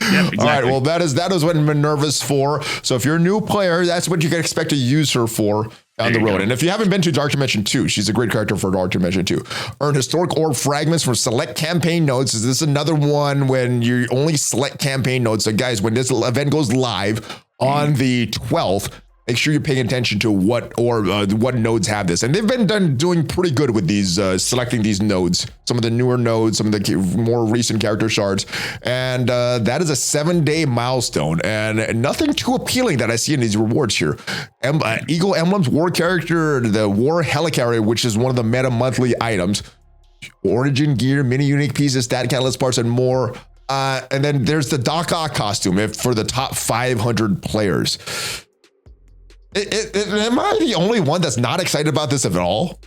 Yep. Exactly.
All right. Well, that is what Minerva's for. So if you're a new player, that's what you can expect to use her for down the road. And if you haven't been to Dark Dimension 2, she's a great character for Dark Dimension 2. Earn historic orb fragments from select campaign nodes. Is this another one when you only select campaign nodes? So guys, when this event goes live on the 12th, make sure you're paying attention to what nodes have this. And they've been doing pretty good with these, selecting these nodes, some of the newer nodes, some of the more recent character shards. And that is a 7-day milestone and nothing too appealing that I see in these rewards here. Eagle Emblems, War Character, the War Helicarrier, which is one of the meta monthly items, Origin Gear, mini unique pieces, stat catalyst parts, and more. And then there's the Doc Ock costume for the top 500 players. Am I the only one that's not excited about this at all?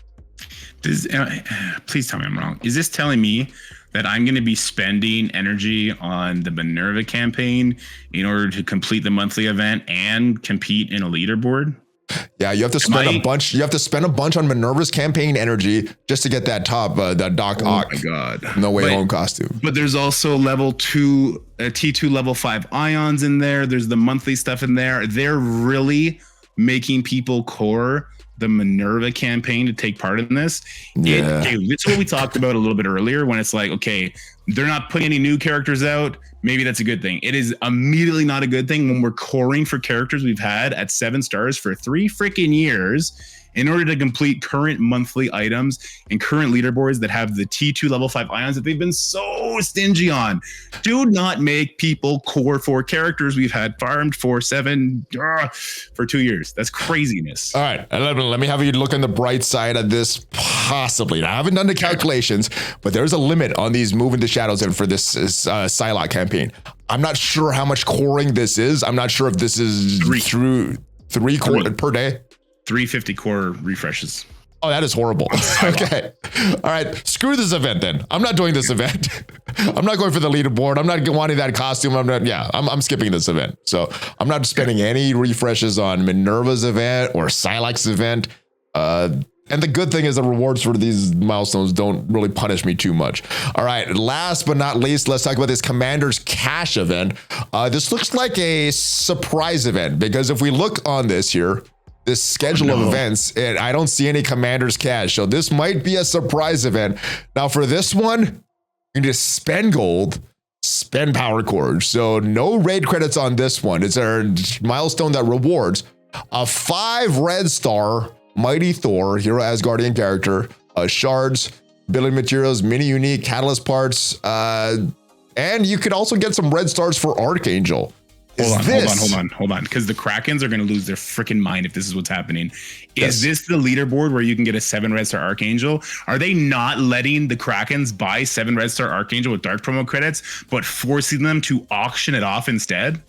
Please tell me I'm wrong. Is this telling me that I'm going to be spending energy on the Minerva campaign in order to complete the monthly event and compete in a leaderboard?
Yeah, you have to spend a bunch. You have to spend a bunch on Minerva's campaign energy just to get that top, that Doc Ock.
Oh my God.
No Way Home costume.
But there's also level 2, T2 level 5 ions in there. There's the monthly stuff in there. They're really making people core the Minerva campaign to take part in this. It's what we talked about a little bit earlier when it's like, okay, they're not putting any new characters out. Maybe that's a good thing. It is immediately not a good thing when we're coring for characters we've had at 7 stars for 3 freaking years in order to complete current monthly items and current leaderboards that have the T2 level 5 ions that they've been so stingy on. Do not make people core for characters we've had farmed for 2 years. That's craziness.
All right, let me have you look on the bright side of this. Possibly, I haven't done the calculations, but there's a limit on these Move into Shadows and for this Psylocke campaign. I'm not sure how much coring this is. I'm not sure if this is through 3 core per day.
350 core refreshes.
Oh, that is horrible. Okay. All right. Screw this event then. I'm not doing this event. I'm not going for the leaderboard. I'm not wanting that costume. I'm skipping this event. So I'm not spending any refreshes on Minerva's event or Psylocke's event. And the good thing is the rewards for these milestones don't really punish me too much. All right. Last but not least, let's talk about this Commander's Cash event. This looks like a surprise event because if we look on this here, this schedule of events, and I don't see any Commander's Cash. So this might be a surprise event. Now for this one, you just spend gold, spend power cores. So no raid credits on this one. It's a milestone that rewards a 5 red star Mighty Thor, Hero Asgardian character, shards, building materials, mini unique, catalyst parts, and you could also get some red stars for Archangel.
Hold on. Because the Krakens are going to lose their freaking mind if this is what's happening. Is this the leaderboard where you can get a 7 red star Archangel? Are they not letting the Krakens buy 7 red star Archangel with dark promo credits, but forcing them to auction it off instead?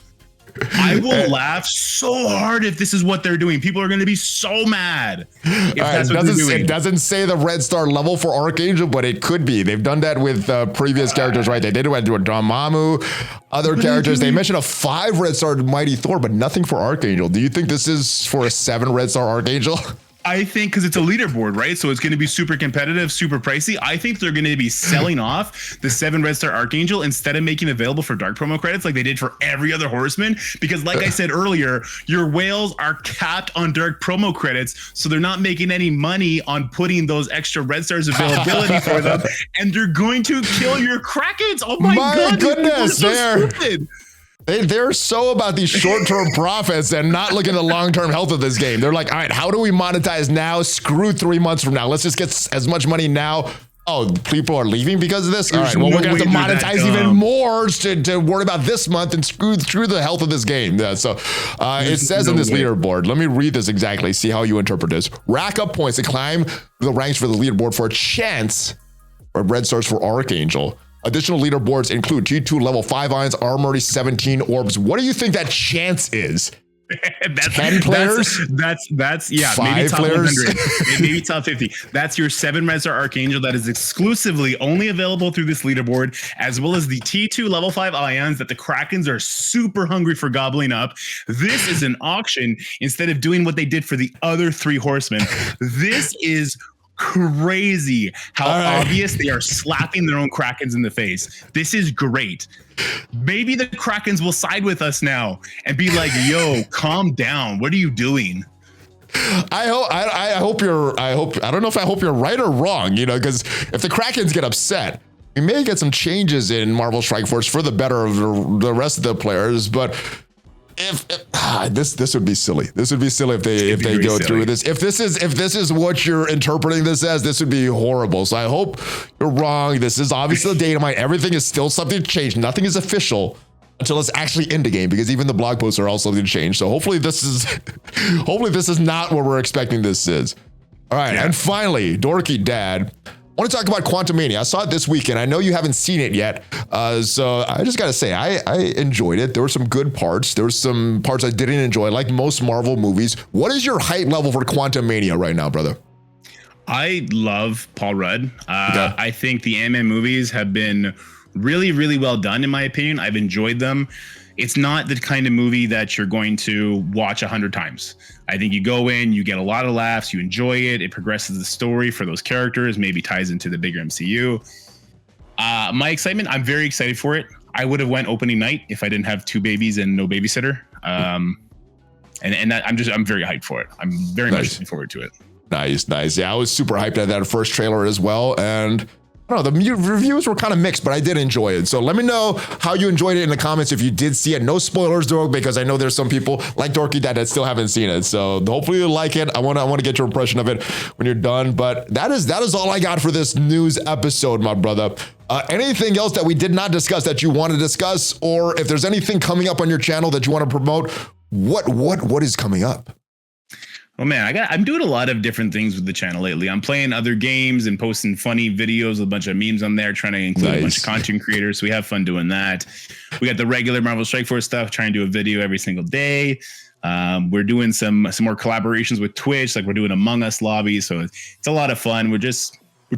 I will laugh so hard if this is what they're doing. People are going to be so mad.
It doesn't say the red star level for Archangel, but it could be. They've done that with previous characters, right? They did it with Dormammu, other characters. They mentioned a 5 red star Mighty Thor, but nothing for Archangel. Do you think this is for a 7 red star Archangel?
I think because it's a leaderboard, right? So it's going to be super competitive, super pricey. I think they're going to be selling off the 7 red star Archangel instead of making available for dark promo credits like they did for every other horseman. Because like I said earlier, your whales are capped on dark promo credits. So they're not making any money on putting those extra red stars availability for them. And they're going to kill your Krakens. Oh my God.
Goodness, so stupid. They're so about these short-term profits and not looking at the long-term health of this game. They're like, all right, how do we monetize now? Screw 3 months from now. Let's just get as much money now. Oh, people are leaving because of this? All right, well, we're going to have to monetize even more to worry about this month and screw the health of this game. So it says in this leaderboard, let me read this exactly, see how you interpret this. Rack up points to climb the ranks for the leaderboard for a chance for red stars for Archangel. Additional leaderboards include T2 level 5 ions, armory 17 orbs. What do you think that chance is?
That's
10 players?
That's yeah,
5
maybe top
players?
100, maybe top 50. That's your 7 Resar Archangel that is exclusively only available through this leaderboard, as well as the T2 level 5 ions that the Krakens are super hungry for gobbling up. This is an auction instead of doing what they did for the other 3 horsemen. This is crazy how obvious they are slapping their own Krakens in the face. This is great. Maybe the Krakens will side with us now and be like, yo, calm down. What are you doing?
I hope you're right or wrong, you know, because if the Krakens get upset, we may get some changes in Marvel Strike Force for the better of the rest of the players, but if this would be silly. This would be silly if they go through with this. If this is what you're interpreting this as, this would be horrible. So I hope you're wrong. This is obviously the Datamine. Everything is still something to change. Nothing is official until it's actually in the game, because even the blog posts are all something to change. So hopefully this is not what we're expecting this is. All right, and finally, Dorky Dad, I want to talk about Quantumania. I saw it this weekend. I know you haven't seen it yet. So I just got to say, I enjoyed it. There were some good parts. There were some parts I didn't enjoy, like most Marvel movies. What is your hype level for Quantumania right now, brother?
I love Paul Rudd. I think the Ant-Man movies have been really, really well done, in my opinion. I've enjoyed them. It's not the kind of movie that you're going to watch 100 times. I think you go in, you get a lot of laughs, you enjoy it. It progresses the story for those characters, maybe ties into the bigger MCU. My excitement, I'm very excited for it. I would have went opening night if I didn't have 2 babies and no babysitter. And that, I'm very hyped for it. I'm very much looking forward to it.
Nice. Yeah, I was super hyped at that first trailer as well. And I don't know, the reviews were kind of mixed, but I did enjoy it. So let me know how you enjoyed it in the comments if you did see it. No spoilers, though, because I know there's some people like DorkyDad that still haven't seen it. So hopefully you like it. I want to get your impression of it when you're done. But that is all I got for this news episode, my brother. Anything else that we did not discuss that you want to discuss, or if there's anything coming up on your channel that you want to promote, what is coming up?
Oh man, I'm doing a lot of different things with the channel lately. I'm playing other games and posting funny videos with a bunch of memes on there, trying to include a bunch of content creators. So we have fun doing that. We got the regular Marvel Strike Force stuff, trying to do a video every single day. We're doing some more collaborations with Twitch, like we're doing Among Us lobbies. So it's a lot of fun. We're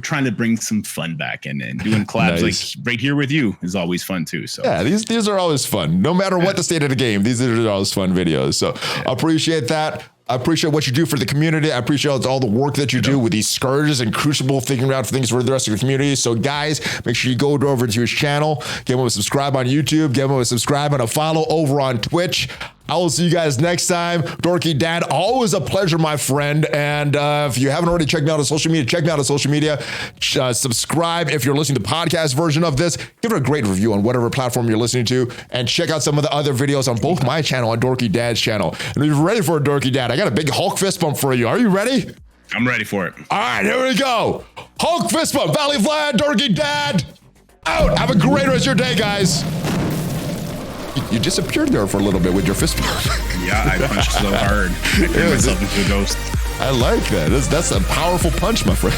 trying to bring some fun back, and doing collabs like right here with you is always fun too. So
yeah, these are always fun. No matter what the state of the game, these are always fun videos. So I appreciate that. I appreciate what you do for the community. I appreciate all the work that you do with these Scourges and Crucible, figuring out things for the rest of the community. So guys, make sure you go over to his channel, give him a subscribe on YouTube, give him a subscribe and a follow over on Twitch. I will see you guys next time. Dorky Dad, always a pleasure, my friend. And if you haven't already checked me out on social media, check me out on social media. Subscribe if you're listening to the podcast version of this. Give it a great review on whatever platform you're listening to. And check out some of the other videos on both my channel and Dorky Dad's channel. And if you're ready for a Dorky Dad, I got a big Hulk fist bump for you. Are you ready?
I'm ready for it.
All right, here we go. Hulk fist bump, ValleyFlyin, Dorky Dad, out. Have a great rest of your day, guys. You disappeared there for a little bit with your fist bump.
Yeah, I punched so hard. I turned myself into a ghost.
I like that. That's a powerful punch, my friend.